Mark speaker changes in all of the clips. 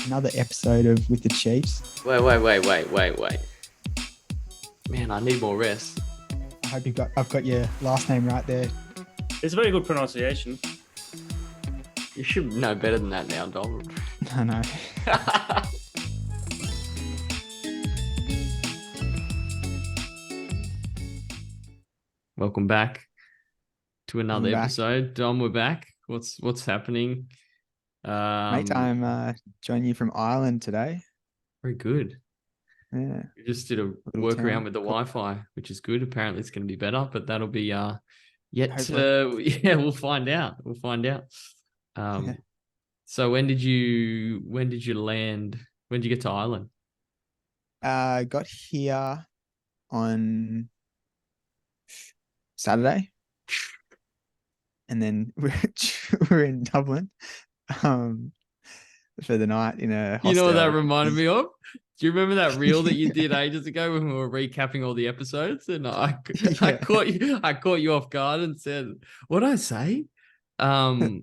Speaker 1: Another episode of With the Chiefs.
Speaker 2: Wait. Man, I need more rest.
Speaker 1: I hope I've got your last name right there.
Speaker 3: It's a very good pronunciation.
Speaker 2: You should know better than that now, Donald.
Speaker 1: I know.
Speaker 2: Welcome back to another
Speaker 1: Welcome back.
Speaker 2: episode. Dom, we're back. What's happening?
Speaker 1: Mate, I'm joining you from Ireland today.
Speaker 2: Very good.
Speaker 1: Yeah.
Speaker 2: We just did a
Speaker 1: Little
Speaker 2: workaround
Speaker 1: town.
Speaker 2: with the Wi-Fi, which is good. Apparently, it's going to be better, but that'll be yet.
Speaker 1: Hopefully.
Speaker 2: We'll find out.
Speaker 1: Yeah.
Speaker 2: So when did you land? When did you get to Ireland?
Speaker 1: Got here on Saturday, and then we're in Dublin for the night in a hostel.
Speaker 2: You know what that reminded me of? Do you remember that reel that you did ages ago when we were recapping all the episodes? And I caught you off guard and said, "What'd I say?" Oh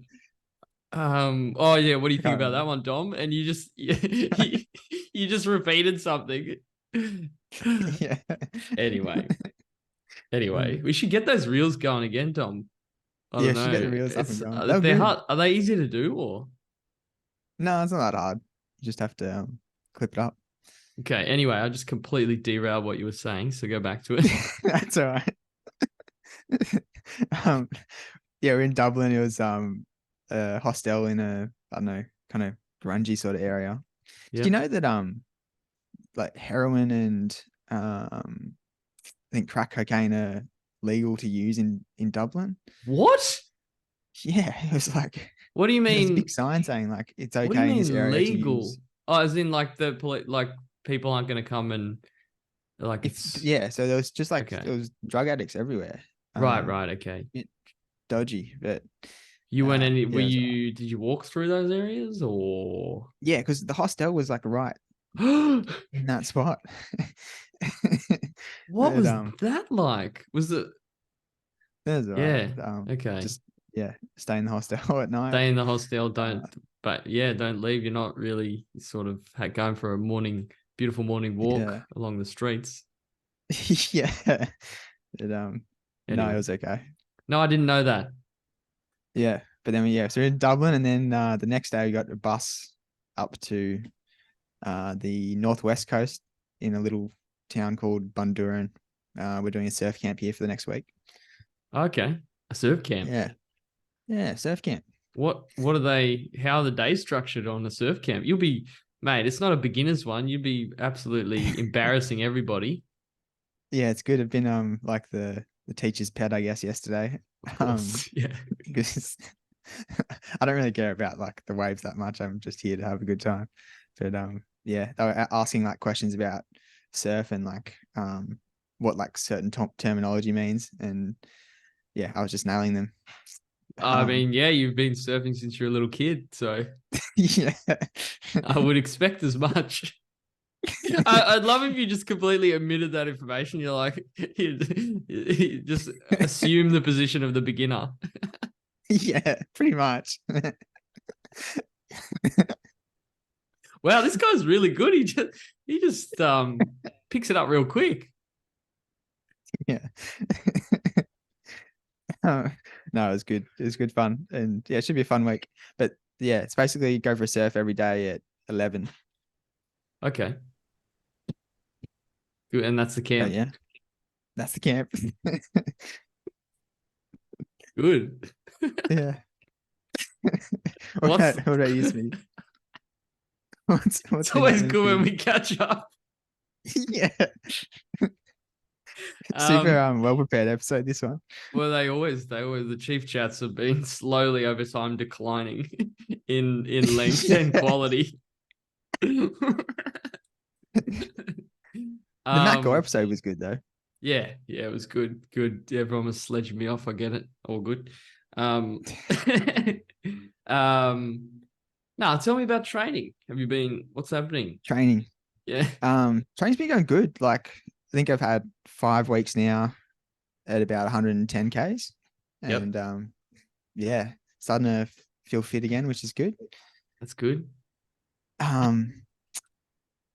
Speaker 2: yeah, what do you think about that one, Dom? And you just you just repeated something.
Speaker 1: Yeah.
Speaker 2: Anyway, we should get those reels going again, Dom. I don't know.
Speaker 1: Should get the reels up and going.
Speaker 2: They're
Speaker 1: Good.
Speaker 2: hard. Are they easy to do or?
Speaker 1: No, it's not that hard. You just have to clip it up.
Speaker 2: Okay. Anyway, I just completely derailed what you were saying, so go back to it.
Speaker 1: That's all right. We're in Dublin. It was a hostel in a, I don't know, kind of grungy sort of area.
Speaker 2: Yeah.
Speaker 1: Do you know that like heroin and I think crack cocaine are legal to use in Dublin?
Speaker 2: What?
Speaker 1: Yeah, it was like,
Speaker 2: What do you
Speaker 1: there's a
Speaker 2: mean?
Speaker 1: big sign saying like it's okay
Speaker 2: What do you
Speaker 1: in this
Speaker 2: mean
Speaker 1: area to
Speaker 2: legal?
Speaker 1: use.
Speaker 2: Oh, as in like people aren't going to come and like
Speaker 1: Yeah, so there was just like
Speaker 2: Okay.
Speaker 1: there was drug addicts everywhere.
Speaker 2: Right. Okay.
Speaker 1: Dodgy, but
Speaker 2: You went any?
Speaker 1: yeah, it was
Speaker 2: Did you walk through those areas or?
Speaker 1: yeah, because the hostel was like right
Speaker 2: What
Speaker 1: in that spot.
Speaker 2: was
Speaker 1: But,
Speaker 2: that like? Was it?
Speaker 1: That's all
Speaker 2: Yeah.
Speaker 1: right.
Speaker 2: Okay.
Speaker 1: Just stay in the hostel at night.
Speaker 2: Stay in the hostel. Don't leave. You're not really sort of going for a beautiful morning walk along the streets.
Speaker 1: Yeah. But, no,
Speaker 2: Anyway.
Speaker 1: it was okay.
Speaker 2: No, I didn't know that.
Speaker 1: Yeah, but then so we're in Dublin, and then the next day we got a bus up to the northwest coast in a little town called Bundoran. We're doing a surf camp here for the next week.
Speaker 2: Okay, a surf camp.
Speaker 1: Yeah, surf camp.
Speaker 2: What are they? How are the days structured on the surf camp? You'll be, mate. It's not a beginner's one. You'll be absolutely embarrassing everybody.
Speaker 1: Yeah, it's good. I've been like the teacher's pet, I guess, yesterday.
Speaker 2: Of course. Yeah.
Speaker 1: Because I don't really care about like the waves that much. I'm just here to have a good time. But they were asking like questions about surf and like what like certain terminology means, and yeah, I was just nailing them.
Speaker 2: I mean, yeah, you've been surfing since you're a little kid, so
Speaker 1: yeah,
Speaker 2: I would expect as much. I'd love if you just completely omitted that information. You're like, you just assume the position of the beginner.
Speaker 1: yeah, pretty much.
Speaker 2: Wow, this guy's really good. He just picks it up real quick.
Speaker 1: Yeah. No, it was good. It was good fun, and yeah, it should be a fun week. But yeah, it's basically go for a surf every day at 11.
Speaker 2: Okay. Good, and that's the camp.
Speaker 1: Yeah, that's the camp.
Speaker 2: Good.
Speaker 1: Yeah. What about you, Smee? What's
Speaker 2: it's always good when we catch up.
Speaker 1: Yeah. Super well prepared episode, this one.
Speaker 2: Well, the chief chats have been slowly over time declining in length and quality.
Speaker 1: The Matt Gore episode was good though.
Speaker 2: Yeah, it was good. Everyone was sledging me off. I get it. All good. No, tell me about training. What's happening?
Speaker 1: Training.
Speaker 2: Yeah.
Speaker 1: Training's been going good. Like I think I've had 5 weeks now at about 110 Ks. And starting to feel fit again, which is good.
Speaker 2: That's good.
Speaker 1: Um,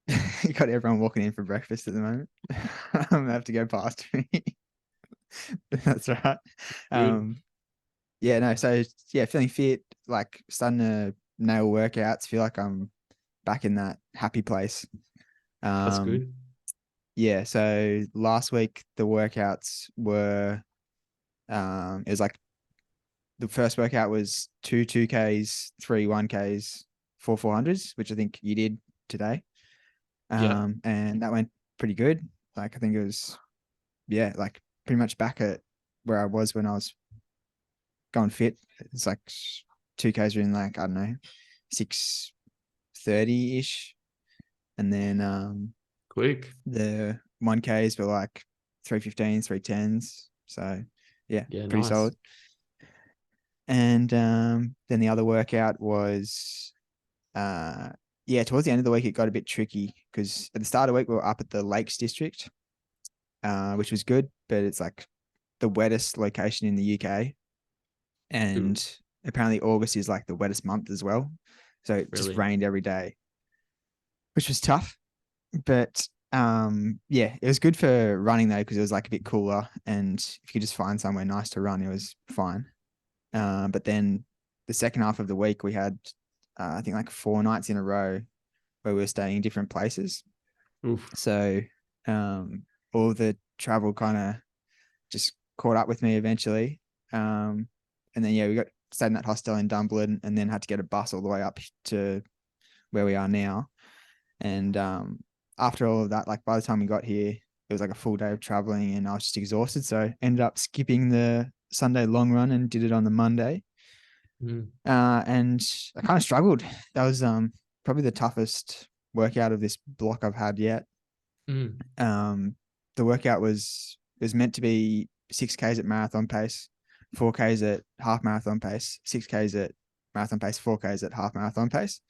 Speaker 1: you got everyone walking in for breakfast at the moment. I have to go past me. That's right.
Speaker 2: Good.
Speaker 1: Yeah, no, so yeah, feeling fit, like starting to nail workouts, feel like I'm back in that happy place.
Speaker 2: That's
Speaker 1: Um,
Speaker 2: good.
Speaker 1: yeah, so last week the workouts were it was like the first workout was 2 2Ks, 3 1Ks, 4 400s, which I think you did today.
Speaker 2: Yeah.
Speaker 1: And that went pretty good. Like I think it was, yeah, like pretty much back at where I was when I was going fit. It's like 2Ks are in like, I don't know, 6:30 ish. And then
Speaker 2: Quick.
Speaker 1: the 1Ks were like 3:15, 3:10s. So yeah,
Speaker 2: Yeah,
Speaker 1: pretty
Speaker 2: nice.
Speaker 1: solid. And then the other workout was yeah, towards the end of the week it got a bit tricky because at the start of the week we were up at the Lakes District, which was good, but it's like the wettest location in the UK.
Speaker 2: Ooh,
Speaker 1: And apparently August is like the wettest month as well. So it just
Speaker 2: really?
Speaker 1: rained every day, which was tough. But yeah, it was good for running though, because it was like a bit cooler. And if you could just find somewhere nice to run, it was fine. But then the second half of the week, we had, I think, like 4 nights in a row where we were staying in different places.
Speaker 2: Oof.
Speaker 1: So all the travel kind of just caught up with me eventually. And then, yeah, we got stayed in that hostel in Dublin and then had to get a bus all the way up to where we are now. And after all of that, like by the time we got here, it was like a full day of traveling and I was just exhausted. So ended up skipping the Sunday long run and did it on the Monday.
Speaker 2: Mm.
Speaker 1: And I kind of struggled. That was probably the toughest workout of this block I've had yet.
Speaker 2: Mm.
Speaker 1: The workout was meant to be 6Ks at marathon pace, 4Ks at half marathon pace, 6Ks at marathon pace, 4Ks at half marathon pace,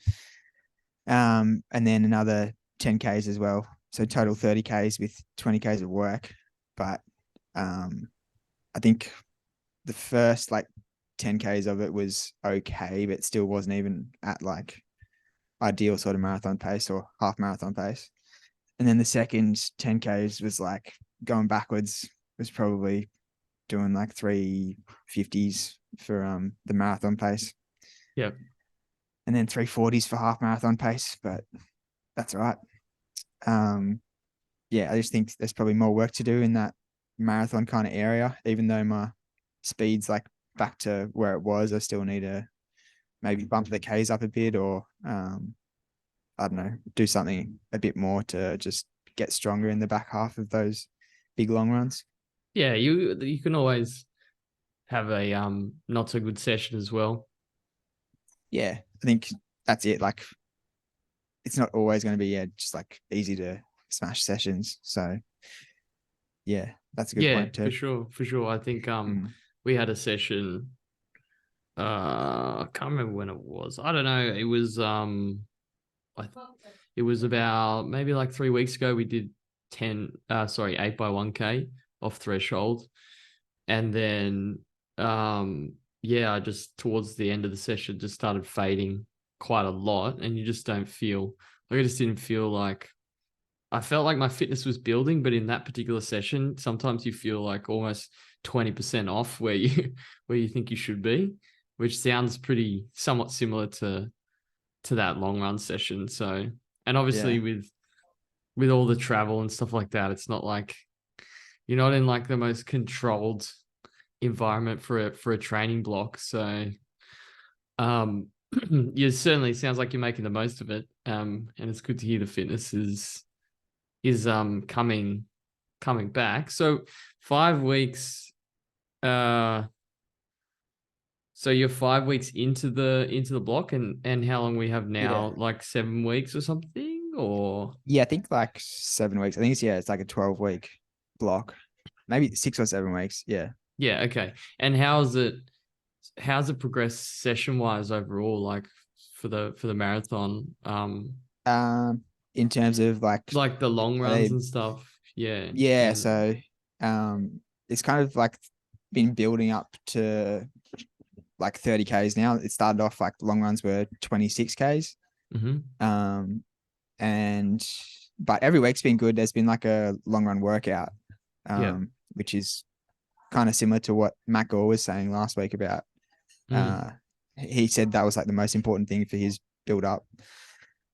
Speaker 1: and then another 10Ks as well. So total 30Ks with 20Ks of work. But I think the first like 10Ks of it was okay, but still wasn't even at like ideal sort of marathon pace or half marathon pace. And then the second 10Ks was like going backwards, was probably doing like 350s for the marathon pace.
Speaker 2: Yep.
Speaker 1: And then 340s for half marathon pace, but that's all right. Yeah, I just think there's probably more work to do in that marathon kind of area. Even though my speed's like back to where it was, I still need to maybe bump the Ks up a bit or I don't know, do something a bit more to just get stronger in the back half of those big long runs.
Speaker 2: Yeah, you can always have a not so good session as well.
Speaker 1: Yeah, I think that's it. Like it's not always going to be just like easy to smash sessions. So yeah, that's a good
Speaker 2: Yeah,
Speaker 1: point
Speaker 2: for
Speaker 1: too.
Speaker 2: sure, for sure. I think
Speaker 1: Mm.
Speaker 2: we had a session. I can't remember when it was. I don't know. It was I th- it was about maybe like 3 weeks ago. We did 8 by 1K off threshold, and then yeah, I just towards the end of the session just started fading quite a lot, and you just don't feel like I just didn't feel like I felt like my fitness was building, but in that particular session, sometimes you feel like almost 20% off where you where you think you should be, which sounds pretty somewhat similar to that long run session. So, and obviously
Speaker 1: Yeah,
Speaker 2: with all the travel and stuff like that, it's not like you're not in like the most controlled environment for a training block. So, um, you certainly sounds like you're making the most of it. And it's good to hear the fitness is coming back. So 5 weeks. Uh, so you're 5 weeks into the block, and how long we have
Speaker 1: yeah,
Speaker 2: now? Like 7 weeks or something, or
Speaker 1: yeah. I think like 7 weeks. I think it's like a 12-week block, maybe 6 or 7 weeks. Yeah.
Speaker 2: yeah, okay. And how's it progressed session wise overall? Like for the marathon,
Speaker 1: Um, in terms of
Speaker 2: like the long
Speaker 1: are
Speaker 2: runs
Speaker 1: they?
Speaker 2: and stuff. Yeah,
Speaker 1: Yeah.
Speaker 2: and
Speaker 1: So, it's kind of like been building up to like 30Ks now. It started off like long runs were 26Ks. Um, but every week's been good. There's been like a long run workout,
Speaker 2: Yeah.
Speaker 1: which is kind of similar to what Matt Gore was saying last week about. He said that was like the most important thing for his build up.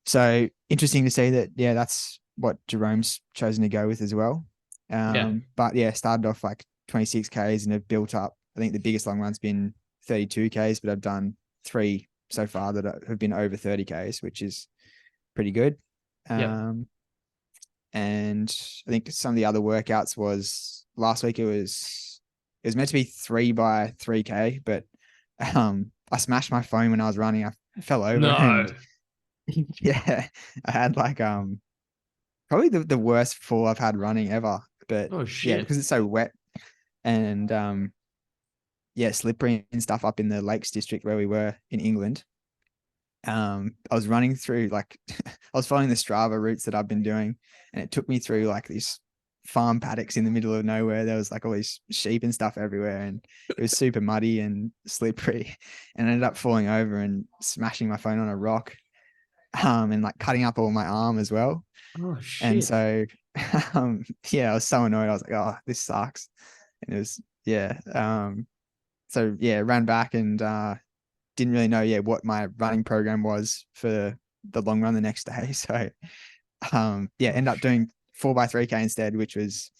Speaker 1: So interesting to see that. Yeah, that's what Jerome's chosen to go with as well. But yeah, started off like 26 Ks and have built up. I think the biggest long run's been 32 Ks, but I've done 3 so far that have been over 30 Ks, which is pretty good. And I think some of the other workouts was last week. It was meant to be 3 by 3K, but I smashed my phone when I was running. I fell over.
Speaker 2: No.
Speaker 1: And yeah, I had like probably the worst fall I've had running ever. But
Speaker 2: Oh shit.
Speaker 1: yeah, because it's so wet and slippery and stuff up in the Lakes District where we were in England. I was running through like I was following the Strava routes that I've been doing, and it took me through like these farm paddocks in the middle of nowhere. There was like all these sheep and stuff everywhere, and it was super muddy and slippery. And I ended up falling over and smashing my phone on a rock, and like cutting up all my arm as well.
Speaker 2: Oh shit.
Speaker 1: And so, I was so annoyed. I was like, oh, this sucks. And it was, ran back and didn't really know, what my running program was for the long run the next day. So, ended up doing 4 by 3K instead, which was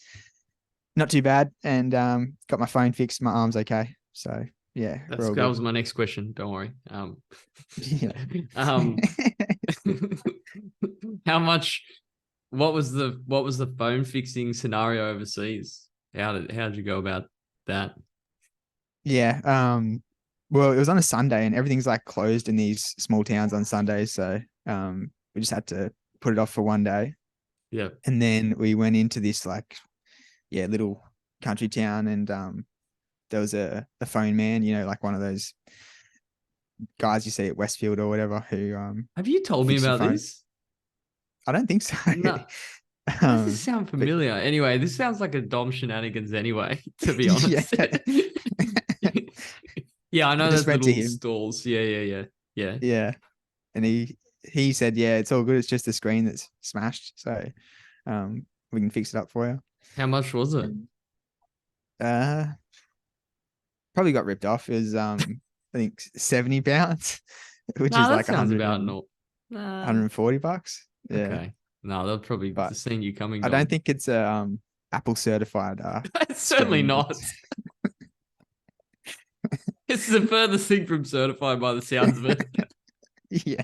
Speaker 1: not too bad. And got my phone fixed. My arm's okay. So, yeah.
Speaker 2: That was my next question. Don't worry. How much? What was the phone fixing scenario overseas? How did you go about that?
Speaker 1: Yeah. Well, it was on a Sunday and everything's like closed in these small towns on Sundays. So we just had to put it off for one day.
Speaker 2: Yeah.
Speaker 1: And then we went into this like, little country town, and there was a phone man, like one of those guys you see at Westfield or whatever who
Speaker 2: have you told me about this?
Speaker 1: I don't think so.
Speaker 2: No. Does this sound familiar? Anyway, this sounds like a Dom shenanigans anyway, to be honest. Yeah, I know there's little stalls. Yeah.
Speaker 1: Yeah. And he said, yeah, it's all good. It's just the screen that's smashed. So we can fix it up for you.
Speaker 2: How much was it?
Speaker 1: Probably got ripped off. It was I think £70, which is like $140. Yeah.
Speaker 2: Okay. No, they'll probably seen you coming.
Speaker 1: I don't think it's Apple certified.
Speaker 2: It's certainly not. It's the furthest thing from certified by the sounds of it.
Speaker 1: Yeah.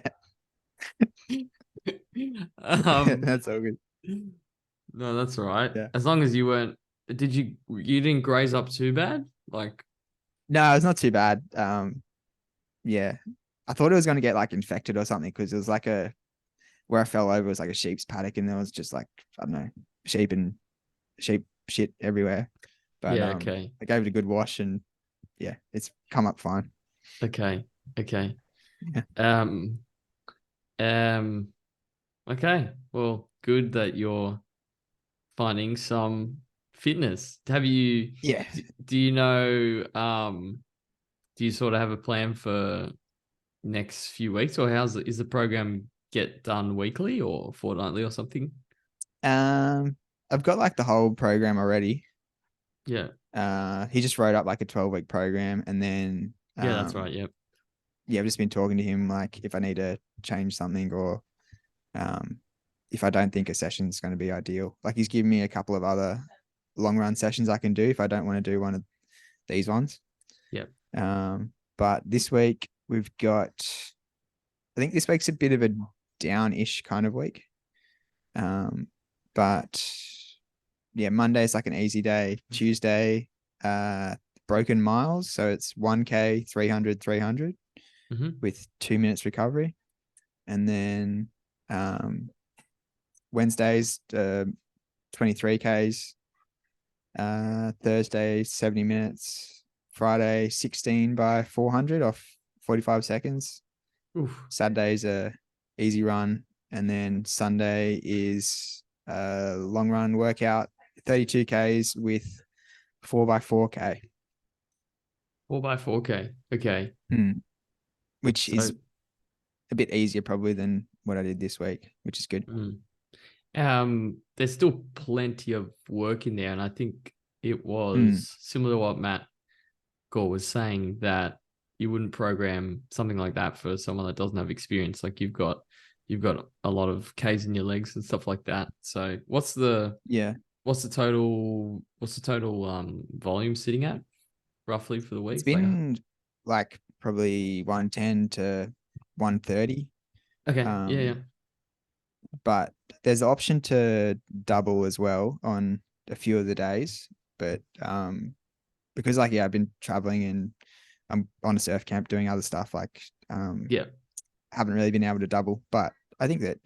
Speaker 1: That's all good.
Speaker 2: No, that's all right.
Speaker 1: Yeah.
Speaker 2: As long as you weren't, you didn't graze up too bad? Like,
Speaker 1: no, it's not too bad. Yeah. I thought it was going to get like infected or something, because it was like where I fell over was like a sheep's paddock, and there was just like, I don't know, sheep shit everywhere. But
Speaker 2: yeah, okay.
Speaker 1: I gave it a good wash, and yeah, it's come up fine.
Speaker 2: Okay.
Speaker 1: Yeah.
Speaker 2: Okay. Well, good that you're finding some fitness. Have you?
Speaker 1: Yeah.
Speaker 2: Do you know? Do you sort of have a plan for next few weeks, or is the program get done weekly or fortnightly or something?
Speaker 1: I've got like the whole program already.
Speaker 2: Yeah.
Speaker 1: He just wrote up like a 12-week program, and then
Speaker 2: yeah, that's right. Yep.
Speaker 1: Yeah, I've just been talking to him like if I need to change something, or if I don't think a session's going to be ideal. Like he's given me a couple of other long run sessions I can do if I don't want to do one of these ones.
Speaker 2: Yep.
Speaker 1: But this week we've got, I think this week's a bit of a down-ish kind of week. But yeah, Monday's like an easy day. Tuesday, broken miles. So it's 1K, 300, 300 with 2 minutes recovery. And then Wednesdays, 23Ks. Thursday, 70 minutes. Friday, 16 by 400 off 45 seconds.
Speaker 2: Oof.
Speaker 1: Saturday's a easy run. And then Sunday is a long run workout, 32Ks with 4 by 4K.
Speaker 2: 4 by 4K. Okay.
Speaker 1: Which is a bit easier probably than what I did this week, which is good.
Speaker 2: There's still plenty of work in there, and I think it was similar to what Matt Gore was saying, that you wouldn't program something like that for someone that doesn't have experience. Like you've got a lot of K's in your legs and stuff like that. So what's the total volume sitting at roughly for the week?
Speaker 1: It's been like probably 110 to 130.
Speaker 2: Okay. Yeah.
Speaker 1: But there's the option to double as well on a few of the days. But because I've been traveling and I'm on a surf camp doing other stuff, haven't really been able to double. But I think that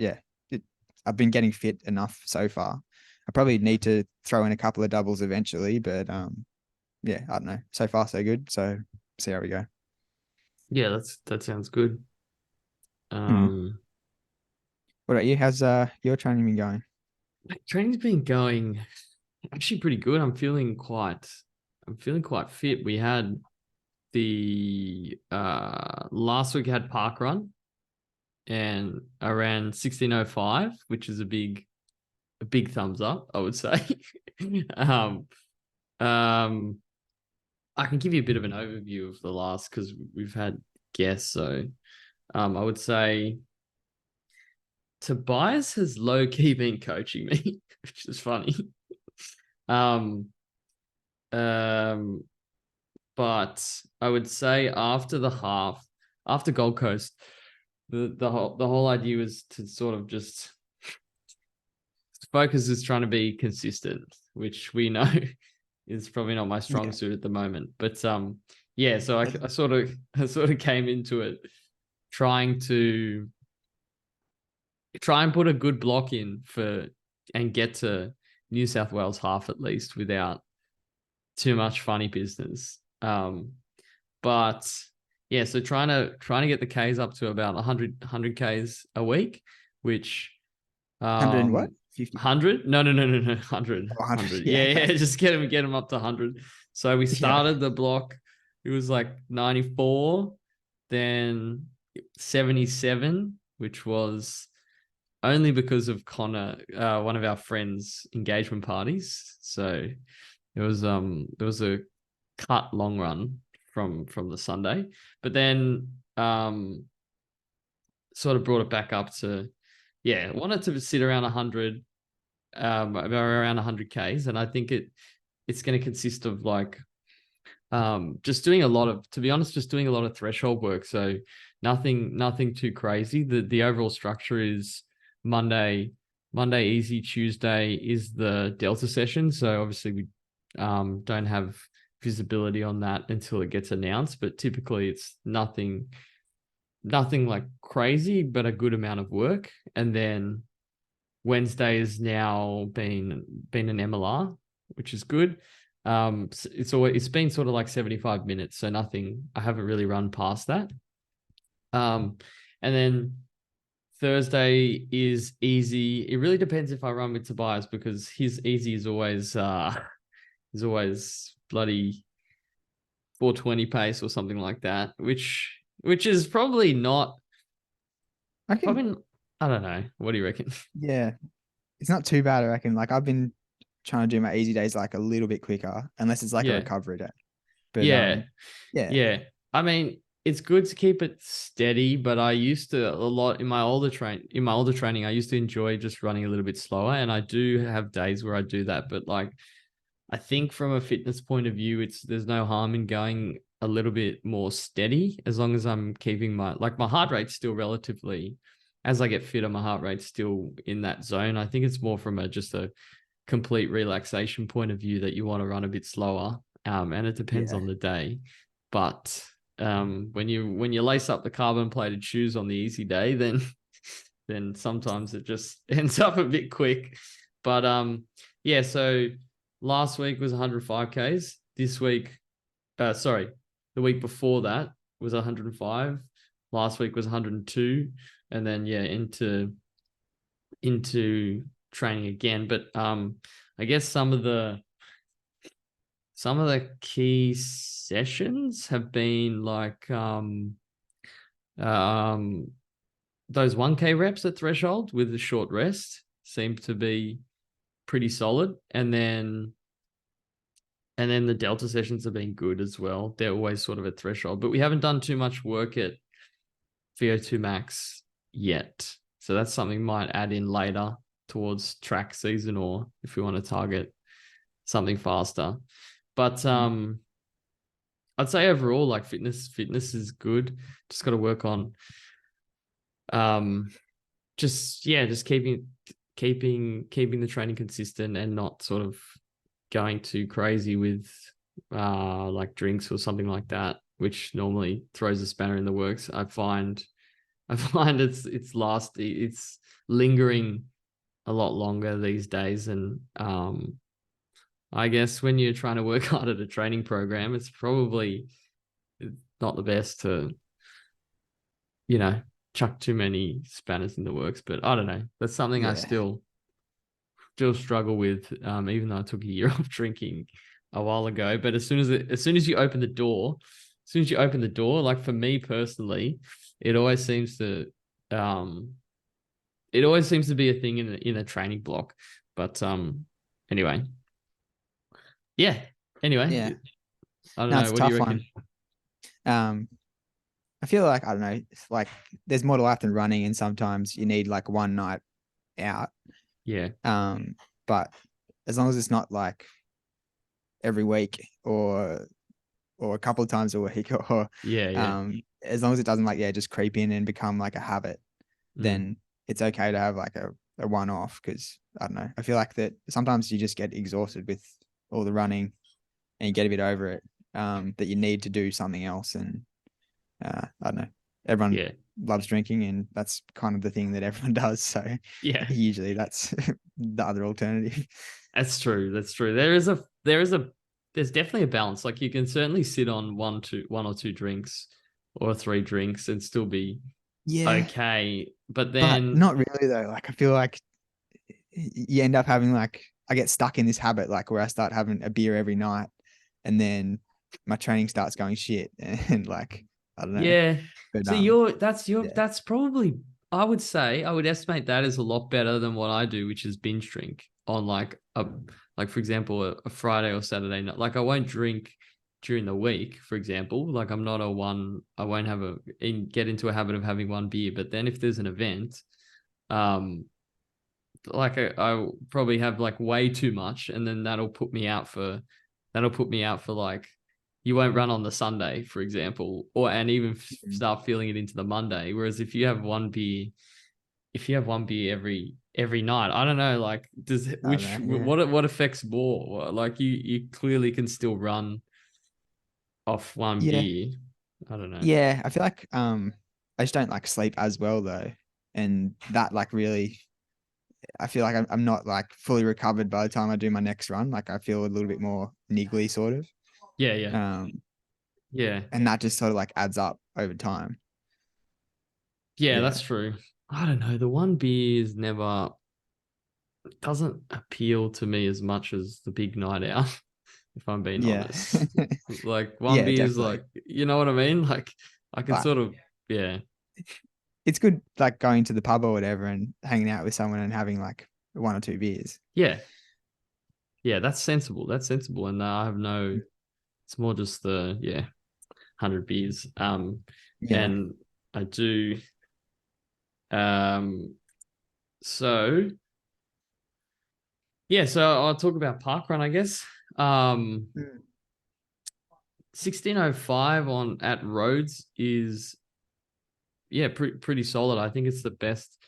Speaker 1: I've been getting fit enough so far. I probably need to throw in a couple of doubles eventually, but I don't know. So far so good. So see how we go.
Speaker 2: Yeah, that sounds good.
Speaker 1: What about you? How's your training been going?
Speaker 2: My training's been going actually pretty good. I'm feeling quite fit. We had the last week I had park run, and I ran 16:05, which is a big thumbs up, I would say. I can give you a bit of an overview of the last, because we've had guests. So I would say Tobias has low-key been coaching me, which is funny. But I would say after Gold Coast, the whole idea was to sort of just focus is trying to be consistent, which we know is probably not my strong suit at the moment. But so I sort of came into it trying and put a good block in and get to New South Wales half at least without too much funny business. But yeah, so trying to get the Ks up to about 100 Ks a week, which
Speaker 1: 100 and what? 50?
Speaker 2: 100? No, 100. 100. Yeah, just get them up to 100. So we started the block. It was like 94, then 77, which was only because of Connor, one of our friends' engagement parties. So there was a cut long run from the Sunday, but then sort of brought it back up to wanted to sit around 100, around 100 Ks, and I think it's going to consist of just doing a lot of threshold work. So nothing too crazy. The overall structure is Monday easy, Tuesday is the Delta session. So obviously we don't have visibility on that until it gets announced, but typically it's nothing like crazy, but a good amount of work. And then Wednesday has now been an MLR, which is good. It's been sort of like 75 minutes, so nothing. I haven't really run past that. And then Thursday is easy. It really depends if I run with Tobias, because his easy is always bloody 420 pace or something like that, which is probably not. I don't know. What do you reckon?
Speaker 1: Yeah, it's not too bad, I reckon. Like I've been trying to do my easy days like a little bit quicker, unless it's like a recovery day. But
Speaker 2: yeah. I mean, it's good to keep it steady, but I used to a lot in my older training. I used to enjoy just running a little bit slower, and I do have days where I do that. But I think from a fitness point of view, there's no harm in going a little bit more steady, as long as I'm keeping my heart rate still relatively. As I get fitter, my heart rate's still in that zone. I think it's more from just a complete relaxation point of view that you want to run a bit slower, and it depends on the day. But when you lace up the carbon plated shoes on the easy day, then sometimes it just ends up a bit quick. But so last week was 105 Ks. This week, the week before that was 105. Last week was 102, and then into training again. But I guess some of the key sessions have been those 1K reps at threshold with the short rest seem to be pretty solid. And then the delta sessions have been good as well. They're always sort of at threshold, but we haven't done too much work at VO2 max yet. So that's something we might add in later towards track season, or if we want to target something faster. But I'd say overall, like fitness is good. Just got to work on just keeping the training consistent and not sort of going too crazy with like drinks or something like that, which normally throws a spanner in the works. I find it's lingering a lot longer these days. And I guess when you're trying to work hard at a training program, it's probably not the best to, chuck too many spanners in the works. But I don't know. That's something I still struggle with, even though I took a year off drinking a while ago. But as soon as you open the door, like for me personally, it always seems to be a thing in a training block. But anyway. Yeah. Anyway.
Speaker 1: Yeah.
Speaker 2: I don't know.
Speaker 1: It's a
Speaker 2: What do you
Speaker 1: tough
Speaker 2: reckon?
Speaker 1: one. I feel like, I don't know, like there's more to life than running, and sometimes you need like one night out.
Speaker 2: Yeah.
Speaker 1: But as long as it's not like every week or a couple of times a week, or as long as it doesn't like just creep in and become like a habit, then it's okay to have like a one-off. Because I don't know, I feel like that sometimes you just get exhausted with all the running and you get a bit over it, that you need to do something else. And I don't know, everyone loves drinking, and that's kind of the thing that everyone does. So usually that's the other alternative.
Speaker 2: That's true. There's definitely a balance. Like you can certainly sit on one or two drinks or 3 drinks and still be okay. But
Speaker 1: not really though. Like I feel like you end up having like, I get stuck in this habit, like where I start having a beer every night, and then my training starts going shit, and like, I don't know.
Speaker 2: Yeah.
Speaker 1: But,
Speaker 2: so that's probably, I would estimate that is a lot better than what I do, which is binge drink on like for example, a Friday or Saturday night. Like I won't drink during the week, for example. Like I'm not I won't get into a habit of having one beer. But then if there's an event, like I probably have like way too much, and then that'll put me out for like, you won't run on the Sunday, for example, and even start feeling it into the Monday. Whereas if you have one beer every night, I don't know, like what affects more? Like you clearly can still run off one beer. I don't know.
Speaker 1: Yeah, I feel like I just don't like sleep as well though, and that like really, I feel like I'm not like fully recovered by the time I do my next run. Like I feel a little bit more niggly, sort of.
Speaker 2: Yeah.
Speaker 1: And that just sort of like adds up over time.
Speaker 2: Yeah, that's true. I don't know. The one beer doesn't appeal to me as much as the big night out, if I'm being honest. Like one beer is like, you know what I mean? Like I can sort of,
Speaker 1: It's good like going to the pub or whatever and hanging out with someone and having like 1 or 2 beers.
Speaker 2: Yeah, that's sensible. And I have it's more just the 100 beers. And I do so I'll talk about parkrun, I guess. 16:05 at Rhodes is pretty solid. I think it's the best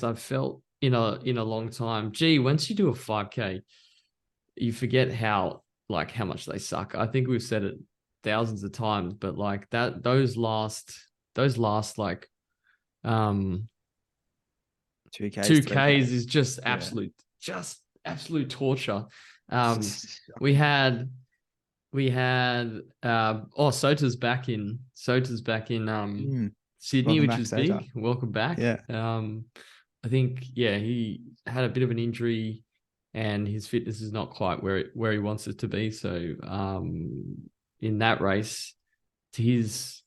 Speaker 2: I've felt in a long time. Once you do a 5K, you forget how much they suck. I think we've said it thousands of times, but like that, those last like 2Ks is just absolute torture. We had Sota's back in Sydney, which is big. Welcome back. I think he had a bit of an injury and his fitness is not quite where he wants it to be. So in that race, to his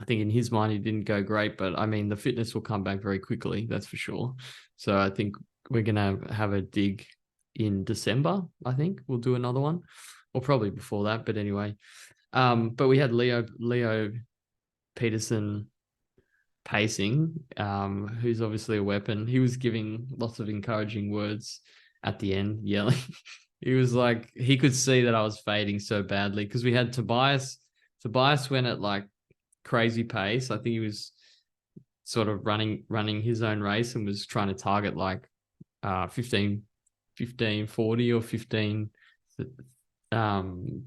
Speaker 2: I think in his mind, he didn't go great, but I mean, the fitness will come back very quickly. That's for sure. So I think we're going to have a dig in December. I think we'll do another one, or probably before that. But anyway, but we had Leo Peterson pacing, who's obviously a weapon. He was giving lots of encouraging words at the end, yelling. He was like, he could see that I was fading so badly because we had Tobias. Tobias went at like crazy pace. I think he was sort of running his own race and was trying to target like 15 40 or 15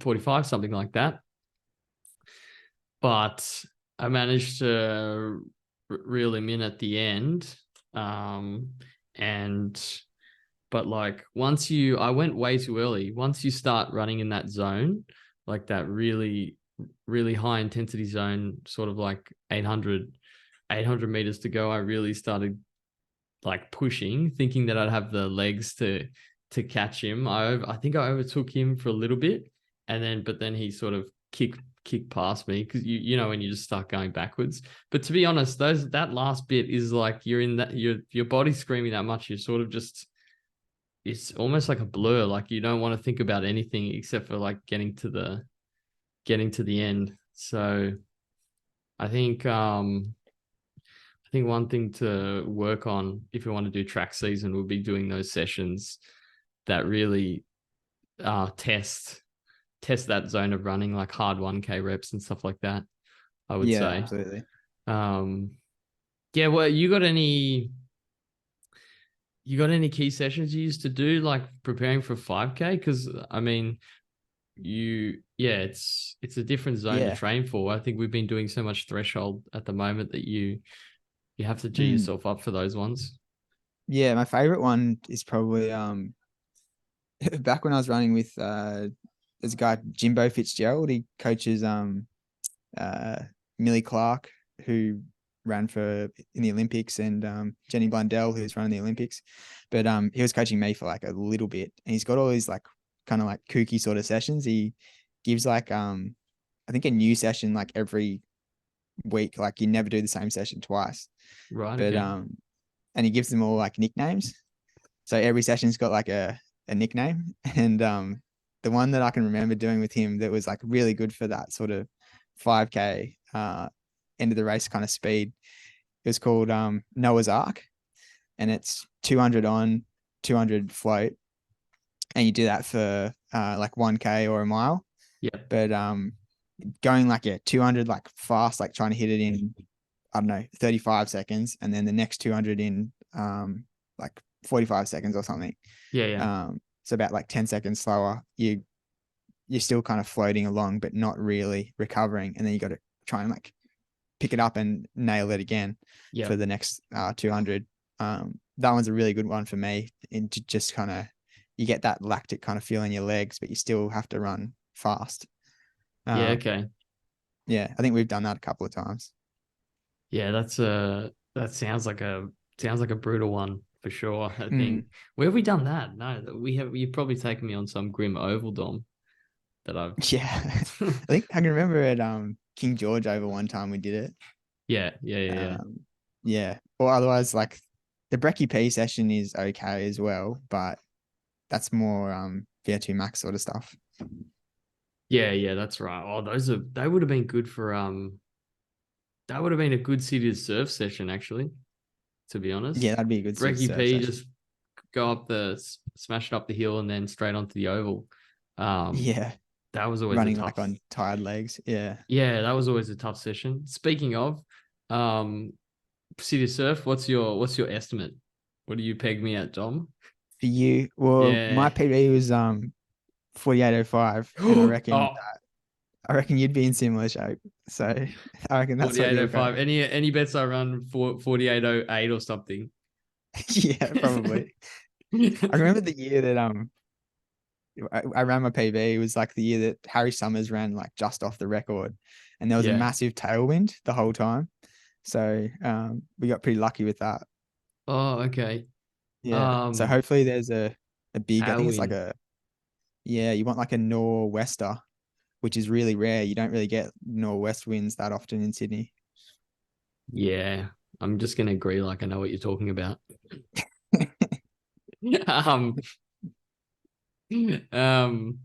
Speaker 2: 45, something like that. But I managed to reel him in at the end. But like I went way too early. Once you start running in that zone, like that really, really high intensity zone, sort of like 800 meters to go, I really started like pushing, thinking that I'd have the legs to catch him. I think I overtook him for a little bit, but then he sort of kicked past me because you know when you just start going backwards. But to be honest, that last bit is like you're in that your body's screaming that much, you're sort of just, it's almost like a blur. Like you don't want to think about anything except for like getting to the end. So I think one thing to work on if you want to do track season would be doing those sessions that really test that zone of running, like hard 1K reps and stuff like that, I would say.
Speaker 1: Absolutely.
Speaker 2: Yeah, well, you got any key sessions you used to do, like preparing for 5K? Because I mean, it's a different zone to train for. I think we've been doing so much threshold at the moment that you have to G yourself up for those ones.
Speaker 1: Yeah, my favorite one is probably back when I was running with there's a guy, Jimbo Fitzgerald. He coaches Millie Clark, who ran in the Olympics, and Jenny Blundell, who's running the Olympics. But he was coaching me for like a little bit, and he's got all these like kind of like kooky sort of sessions. He gives like I think a new session like every week. Like you never do the same session twice.
Speaker 2: Right.
Speaker 1: But
Speaker 2: okay.
Speaker 1: And he gives them all like nicknames. So every session's got like a nickname. And the one that I can remember doing with him that was like really good for that sort of 5K end of the race kind of speed, it was called Noah's Ark, and it's 200 on, 200 float, and you do that for like 1K or a mile.
Speaker 2: Yeah.
Speaker 1: But going like 200 like fast, like trying to hit it in, I don't know, 35 seconds, and then the next 200 in like 45 seconds or something.
Speaker 2: Yeah.
Speaker 1: So about like 10 seconds slower. You're still kind of floating along, but not really recovering. And then you got to try and like pick it up and nail it again for the next 200. That one's a really good one for me. And just kind of, you get that lactic kind of feel in your legs, but you still have to run fast.
Speaker 2: Okay.
Speaker 1: Yeah, I think we've done that a couple of times.
Speaker 2: Yeah, that sounds like a brutal one for sure. I think where have we done that? No, you've probably taken me on some grim oval, Dom, that I've
Speaker 1: I think I can remember at King George over one time we did it.
Speaker 2: Yeah.
Speaker 1: Or otherwise like the Brekkie P session is okay as well, but that's more VO2 max sort of stuff.
Speaker 2: Yeah, that's right. Oh, they would have been good for that would have been a good city to surf session, actually, to be honest.
Speaker 1: Yeah, that'd be a good
Speaker 2: Brekkie P, just go up smash it up the hill and then straight onto the oval. That was always
Speaker 1: running like on tired legs. Yeah,
Speaker 2: that was always a tough session. Speaking of city surf, what's your estimate? What do you peg me at, Dom?
Speaker 1: For you, well, my PB was 48.05, and I reckon you'd be in similar shape. So I reckon that's
Speaker 2: 48.05. Any bets I run for 48.08 or something?
Speaker 1: Yeah, probably. I remember the year that I ran my PB. It was like the year that Harry Summers ran like just off the record, and there was a massive tailwind the whole time. So we got pretty lucky with that.
Speaker 2: Oh, okay.
Speaker 1: Yeah. So hopefully there's a big, I think it's like you want like a nor'wester, which is really rare. You don't really get nor'west winds that often in Sydney.
Speaker 2: Yeah, I'm just gonna agree. Like I know what you're talking about. um, um,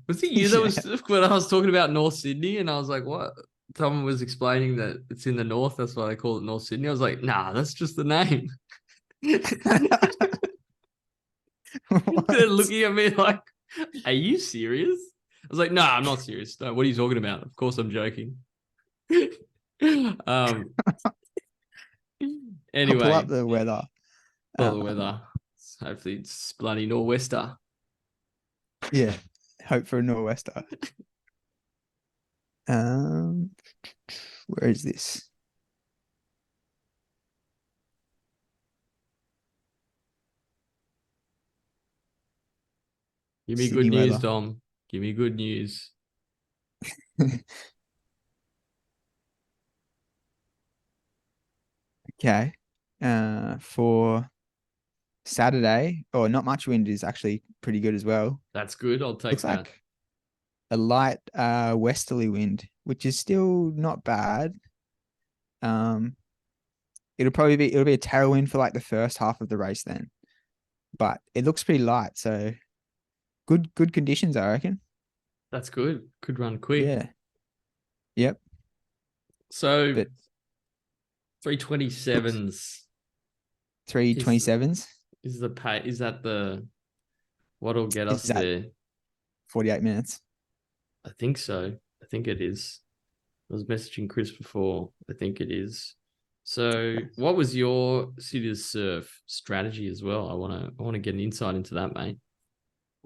Speaker 2: was it you that was
Speaker 1: Yeah.
Speaker 2: when I was talking about North Sydney and I was like, what? Someone was explaining that it's in the north. That's why they call it North Sydney. I was like, nah, that's just the name. They're
Speaker 1: What?
Speaker 2: looking at me like, are you serious? I was like, nah, I'm not serious. No, what are you talking about? Of course I'm joking. um
Speaker 1: I'll pull up
Speaker 2: anyway,
Speaker 1: the weather.
Speaker 2: for the
Speaker 1: Um,
Speaker 2: weather. Hopefully it's bloody nor'wester.
Speaker 1: yeah. Hope for a nor'wester. Um, where is this?
Speaker 2: Give me good
Speaker 1: Sydney
Speaker 2: news,
Speaker 1: weather.
Speaker 2: Dom. Give me good news.
Speaker 1: Okay. For Saturday, or not much wind is actually pretty good as well.
Speaker 2: That's good. I'll take
Speaker 1: Looks
Speaker 2: that.
Speaker 1: like a light westerly wind, which is still not bad. Um, it'll be a tailwind for like the first half of the race then, but it looks pretty light, so good conditions, I reckon.
Speaker 2: That's good. Could run quick.
Speaker 1: Yeah. Yep.
Speaker 2: So
Speaker 1: But
Speaker 2: 327s
Speaker 1: three twenty
Speaker 2: is
Speaker 1: sevens
Speaker 2: is the pay is that the what'll get
Speaker 1: is
Speaker 2: us
Speaker 1: that
Speaker 2: there?
Speaker 1: 48 minutes.
Speaker 2: I think so. I think it is. I was messaging Chris before. I think it is. So, what was your City to Surf strategy as well? I want to get an insight into that, mate.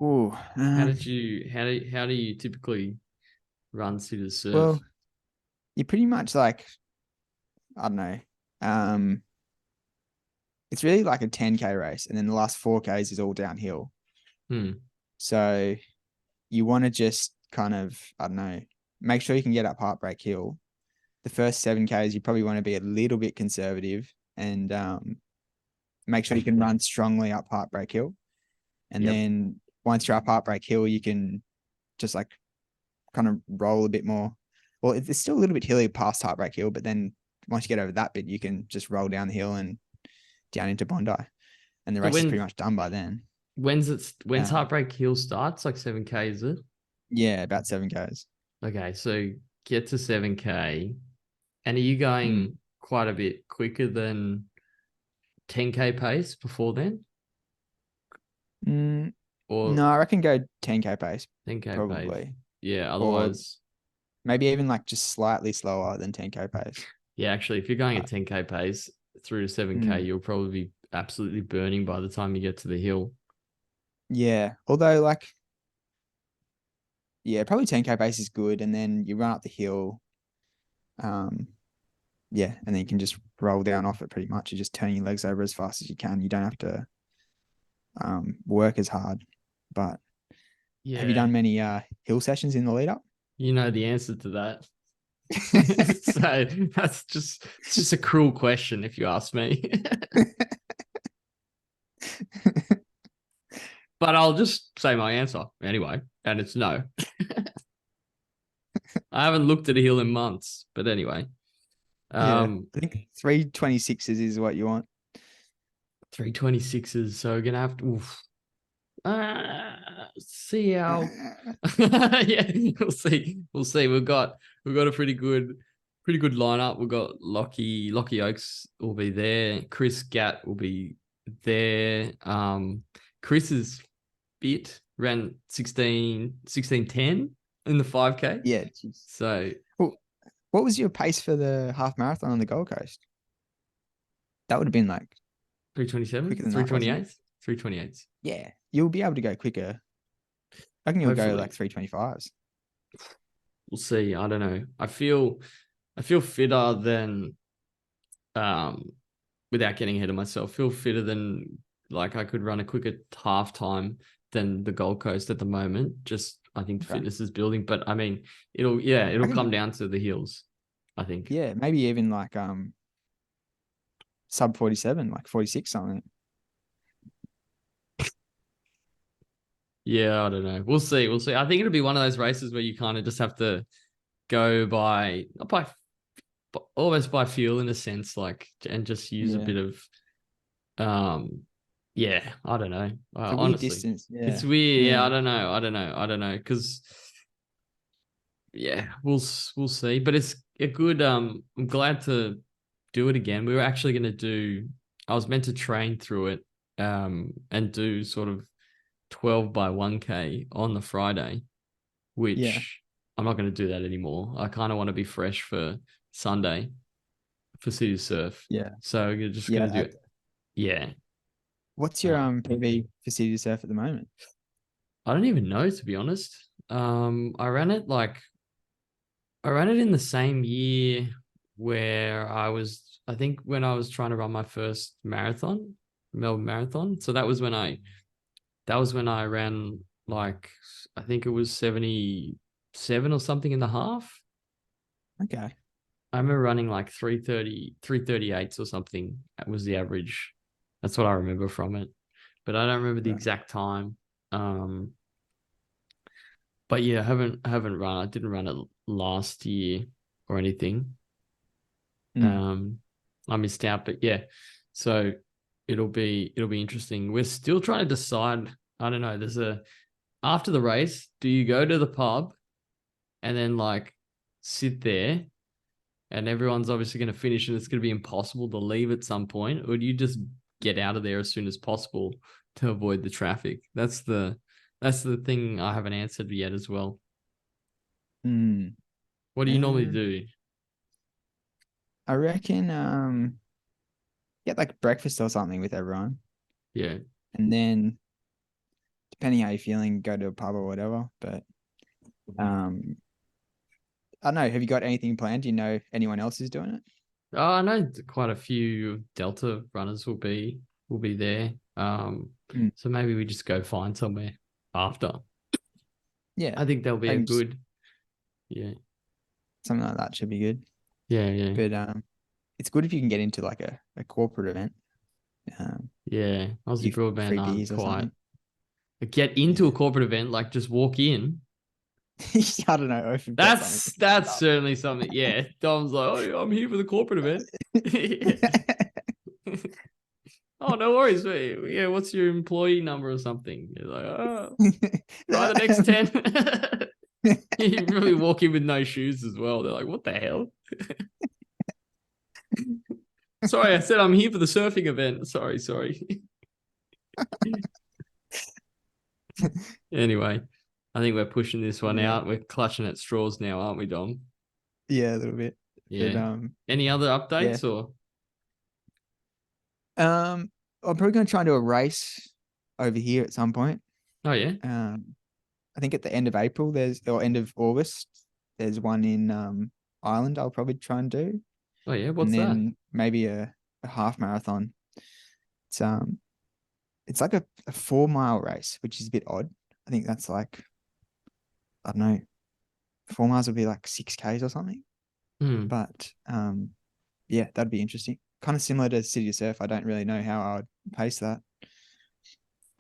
Speaker 1: Oh,
Speaker 2: How do you typically run City to Surf?
Speaker 1: well, you pretty much like, I don't know. Um, it's really like a 10K race, and then the last 4Ks is all downhill.
Speaker 2: Hmm.
Speaker 1: So you want to just kind of, I don't know, make sure you can get up Heartbreak Hill. The first 7Ks, you probably want to be a little bit conservative and make sure you can run strongly up Heartbreak Hill. And
Speaker 2: Yep.
Speaker 1: then once you're up Heartbreak Hill, you can just like kind of roll a bit more. Well, it's still a little bit hilly past Heartbreak Hill, but then once you get over that bit, you can just roll down the hill and down into Bondi. And the
Speaker 2: So
Speaker 1: race is pretty much done by then.
Speaker 2: when's
Speaker 1: Um,
Speaker 2: Heartbreak Hill starts? Like 7K, is it?
Speaker 1: yeah, about 7Ks.
Speaker 2: Okay, so get to 7K. And are you
Speaker 1: Mm.
Speaker 2: going quite a bit quicker than 10K pace before then?
Speaker 1: Mm,
Speaker 2: Or
Speaker 1: no, I reckon go 10K pace,
Speaker 2: 10K pace?
Speaker 1: probably.
Speaker 2: Yeah,
Speaker 1: Or
Speaker 2: otherwise,
Speaker 1: maybe even like just slightly slower than 10K pace.
Speaker 2: yeah, actually, if you're going at
Speaker 1: But,
Speaker 2: 10K pace through to 7K,
Speaker 1: mm,
Speaker 2: you'll probably be absolutely burning by the time you get to the hill.
Speaker 1: yeah. Although, like, yeah, probably 10K pace is good. And then you run up the hill. Um, yeah. And then you can just roll down off it pretty much. You're just turning your legs over as fast as you can. You don't have to work as hard. But have you
Speaker 2: Yeah,
Speaker 1: done many hill sessions in the lead up?
Speaker 2: you know the answer to that. So it's just a cruel question if you ask me. But I'll just say my answer anyway, and it's no. I haven't looked at a hill in months, but anyway.
Speaker 1: Yeah. I think 326s is what you want.
Speaker 2: 326s, so we're gonna have to see how yeah, we'll see. We'll see. We've got a pretty good lineup. We've got Lockie Oakes will be there. Chris Gatt will be there. Chris's bit ran 16:10 in the 5K.
Speaker 1: Yeah. Geez.
Speaker 2: So
Speaker 1: Well, what was your pace for the half marathon on the Gold Coast? That would have been like
Speaker 2: 327,
Speaker 1: quicker than that, wasn't it?
Speaker 2: 328.
Speaker 1: Yeah. You'll be able to go quicker. I think you'll go
Speaker 2: Hopefully.
Speaker 1: like 325s.
Speaker 2: We'll see. I don't know. I feel fitter than without getting ahead of myself. Feel fitter than like I could run a quicker half time than the Gold Coast at the moment. Just I think
Speaker 1: Okay.
Speaker 2: fitness is building, but I mean it'll
Speaker 1: I
Speaker 2: come
Speaker 1: think,
Speaker 2: down to the hills. I think.
Speaker 1: yeah, maybe even like sub 47, like 46 something.
Speaker 2: Yeah, I don't know. We'll see. We'll see. I think it'll be one of those races where you kind of just have to go by not by but almost by feel in a sense, like, and just use a
Speaker 1: Yeah.
Speaker 2: bit of yeah, I don't know.
Speaker 1: It's a weird
Speaker 2: Honestly,
Speaker 1: distance. Yeah.
Speaker 2: it's weird. Yeah,
Speaker 1: Yeah.
Speaker 2: I don't know, because yeah, we'll see. But it's a good. I'm glad to do it again. We were actually going to do. I was meant to train through it, and do sort of 12 by 1K on the Friday,
Speaker 1: Yeah.
Speaker 2: which I'm not going to do that anymore. I kind of want to be fresh for Sunday for City Surf.
Speaker 1: Yeah.
Speaker 2: So you're just
Speaker 1: Yeah.
Speaker 2: going to do it. Yeah.
Speaker 1: What's your PB for City Surf at the moment?
Speaker 2: I don't even know, to be honest. I ran it in the same year where I think when I was trying to run my first marathon, Melbourne Marathon. So that was when I ran, like, I think it was 77 or something in the half.
Speaker 1: Okay.
Speaker 2: I remember running like 3:30, 3:38 or something. That was the average. That's what I remember from it. But I don't remember the
Speaker 1: Right.
Speaker 2: exact time. But yeah, I didn't run it last year or anything. I missed out, but yeah. So it'll be interesting. We're still trying to decide. I don't know. After the race, do you go to the pub and then like sit there and everyone's obviously going to finish and it's going to be impossible to leave at some point, or do you just get out of there as soon as possible to avoid the traffic? That's the thing I haven't answered yet as well. What do you normally do?
Speaker 1: I reckon get like breakfast or something with everyone.
Speaker 2: Yeah.
Speaker 1: And then depending how you're feeling, go to a pub or whatever. But I don't know. Have you got anything planned? Do you know anyone else is doing it?
Speaker 2: Oh, I know quite a few Delta runners will be there. So maybe we just go find somewhere after.
Speaker 1: Yeah.
Speaker 2: I think there'll be a
Speaker 1: Maybe just
Speaker 2: good, yeah,
Speaker 1: something like that should be good.
Speaker 2: yeah.
Speaker 1: But it's good if you can get into like a corporate event.
Speaker 2: Yeah, Aussie
Speaker 1: Give
Speaker 2: Broadband
Speaker 1: free
Speaker 2: aren't
Speaker 1: beers or
Speaker 2: quite.
Speaker 1: something.
Speaker 2: Get into a corporate event, like just walk in.
Speaker 1: I don't know if you've got something.
Speaker 2: That's certainly something. Yeah, Dom's like, oh, yeah, I'm here for the corporate event. Oh, no worries. Yeah, what's your employee number or something? You're like, oh, try the next 10. You really walk in with no shoes as well. They're like, what the hell? Sorry, I said I'm here for the surfing event. Sorry. Anyway, I think we're pushing this one out. We're clutching at straws now, aren't we, Dom?
Speaker 1: Yeah, a little bit.
Speaker 2: Yeah.
Speaker 1: But,
Speaker 2: any other updates or?
Speaker 1: I'm probably going to try and do a race over here at some point.
Speaker 2: Oh yeah.
Speaker 1: I think at the end of April or end of August, there's one in Ireland. I'll probably try and do.
Speaker 2: Oh yeah, what's
Speaker 1: and then
Speaker 2: that?
Speaker 1: maybe a half marathon. It's like a 4 mile race, which is a bit odd. I think that's like, I don't know, 4 miles would be like 6Ks or something. But yeah, that'd be interesting. Kind of similar to City of Surf. I don't really know how I would pace that.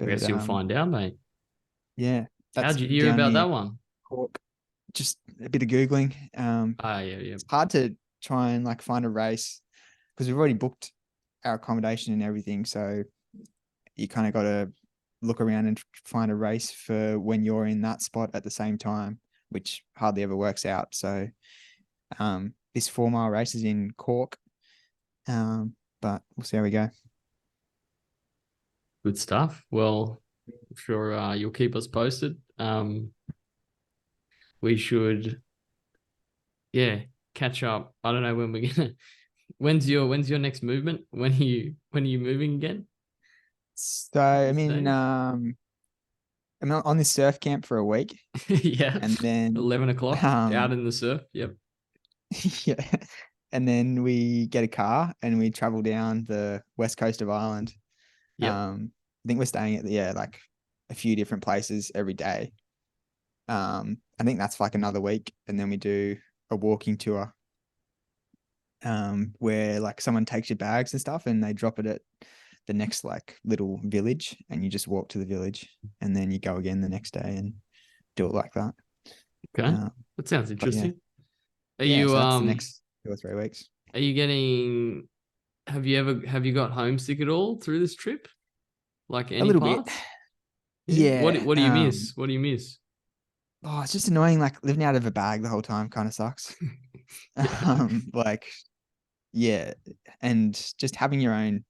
Speaker 2: I guess you'll find out, mate.
Speaker 1: Yeah.
Speaker 2: How'd you hear about that one?
Speaker 1: Cork. Just a bit of Googling.
Speaker 2: Yeah.
Speaker 1: It's hard to try and like find a race because we've already booked our accommodation and everything. So you kind of got to look around and find a race for when you're in that spot at the same time, which hardly ever works out. So this 4 mile race is in Cork. But we'll see how we go.
Speaker 2: Good stuff. Well, I'm sure you'll keep us posted. We should, yeah, catch up. I don't know when we're gonna. When's your next movement? When are you moving again?
Speaker 1: So I'm on this surf camp for a week.
Speaker 2: Yeah,
Speaker 1: and then
Speaker 2: 11 o'clock out in the surf. Yep.
Speaker 1: Yeah, and then we get a car and we travel down the west coast of Ireland.
Speaker 2: Yep.
Speaker 1: I think we're staying at like a few different places every day. I think that's like another week, and then we do a walking tour where like someone takes your bags and stuff and they drop it at the next like little village, and you just walk to the village, and then you go again the next day and do it like that.
Speaker 2: Okay, that sounds interesting. Are
Speaker 1: Yeah,
Speaker 2: you
Speaker 1: so that's the next 2 or 3 weeks.
Speaker 2: are you getting have you got homesick at all through this trip? Like
Speaker 1: A
Speaker 2: any
Speaker 1: little bit.
Speaker 2: parts? Yeah.
Speaker 1: Yeah.
Speaker 2: What do you miss? What do you miss?
Speaker 1: Oh, it's just annoying. Like living out of a bag the whole time kind of sucks.
Speaker 2: Yeah.
Speaker 1: Like, yeah, and just having your own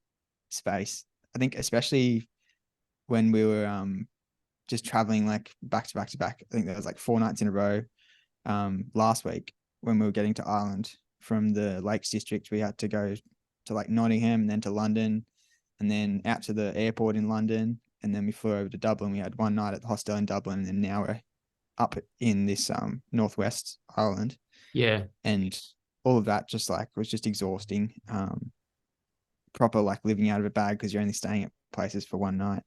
Speaker 1: space. I think especially when we were just traveling like back to back to back. I think there was like 4 nights in a row. Last week when we were getting to Ireland from the Lakes District, we had to go to like Nottingham and then to London and then out to the airport in London. And then we flew over to Dublin. We had one night at the hostel in Dublin, and then now we're up in this northwest Ireland.
Speaker 2: Yeah.
Speaker 1: And all of that just like was just exhausting. Proper like living out of a bag because you're only staying at places for one night.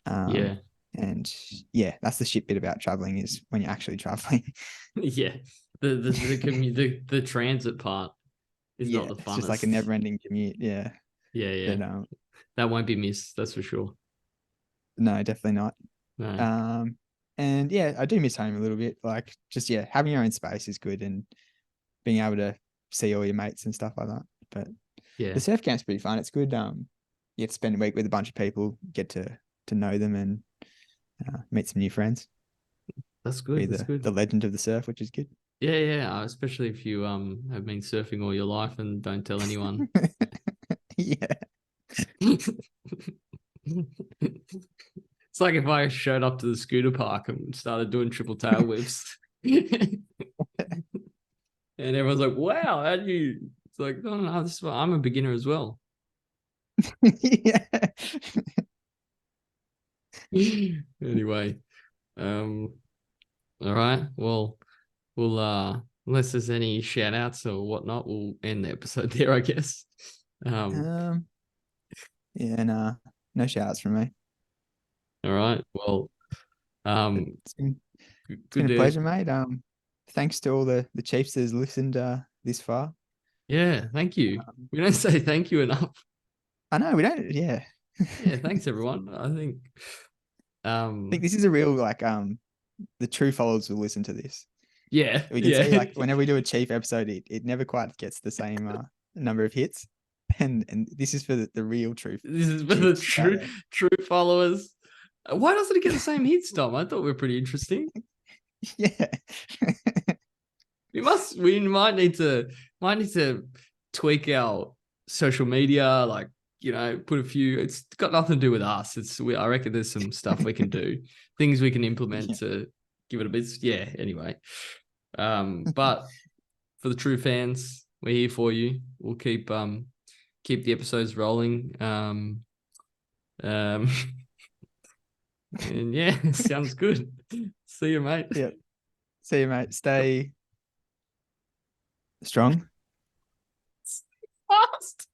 Speaker 2: Yeah.
Speaker 1: And yeah, that's the shit bit about traveling is when you're actually traveling.
Speaker 2: Yeah. The transit part is
Speaker 1: Yeah,
Speaker 2: not the
Speaker 1: it's just like a
Speaker 2: funnest.
Speaker 1: never-ending commute. Yeah,
Speaker 2: Yeah, yeah.
Speaker 1: but
Speaker 2: That won't be missed, that's for sure.
Speaker 1: no, definitely not.
Speaker 2: No.
Speaker 1: And yeah, I do miss home a little bit. Like just yeah, having your own space is good and being able to see all your mates and stuff like that. But
Speaker 2: Yeah.
Speaker 1: the surf camp's pretty fun. It's good. You get to spend a week with a bunch of people, get to know them and meet some new friends.
Speaker 2: That's
Speaker 1: Be
Speaker 2: good. That's good.
Speaker 1: the legend of the surf, which is good.
Speaker 2: Yeah, yeah. Especially if you have been surfing all your life and don't tell anyone.
Speaker 1: Yeah.
Speaker 2: It's like if I showed up to the scooter park and started doing triple tail whips. And everyone's like, wow, how do you? It's like, no, no, this is I'm a beginner as well.
Speaker 1: Yeah.
Speaker 2: Anyway, all right. Well, we'll unless there's any shout outs or whatnot, we'll end the episode there, I guess.
Speaker 1: Yeah, no shout outs from me.
Speaker 2: All right. Well,
Speaker 1: It's been
Speaker 2: good
Speaker 1: a
Speaker 2: to
Speaker 1: pleasure, mate. Thanks to all the Chiefs that's listened this far.
Speaker 2: yeah, thank you. We don't say thank you enough.
Speaker 1: I know we don't. Yeah,
Speaker 2: Yeah, thanks everyone. I think
Speaker 1: this is a real like the true followers will listen to this.
Speaker 2: yeah,
Speaker 1: We can
Speaker 2: yeah.
Speaker 1: see like whenever we do a Chief episode, it never quite gets the same number of hits, and this is for the real truth.
Speaker 2: This is for the
Speaker 1: Chiefs out there.
Speaker 2: true followers. Why doesn't it get the same hits, Tom? I thought we were pretty interesting.
Speaker 1: Yeah.
Speaker 2: We might need to tweak our social media, like, you know, put a few, it's got nothing to do with us. I reckon there's some stuff we can do, things we can implement to give it a bit. Yeah. Anyway. But for the true fans, we're here for you. We'll keep the episodes rolling. And yeah, sounds good. See you, mate.
Speaker 1: Yep. See you, mate. Stay strong.
Speaker 2: Fast.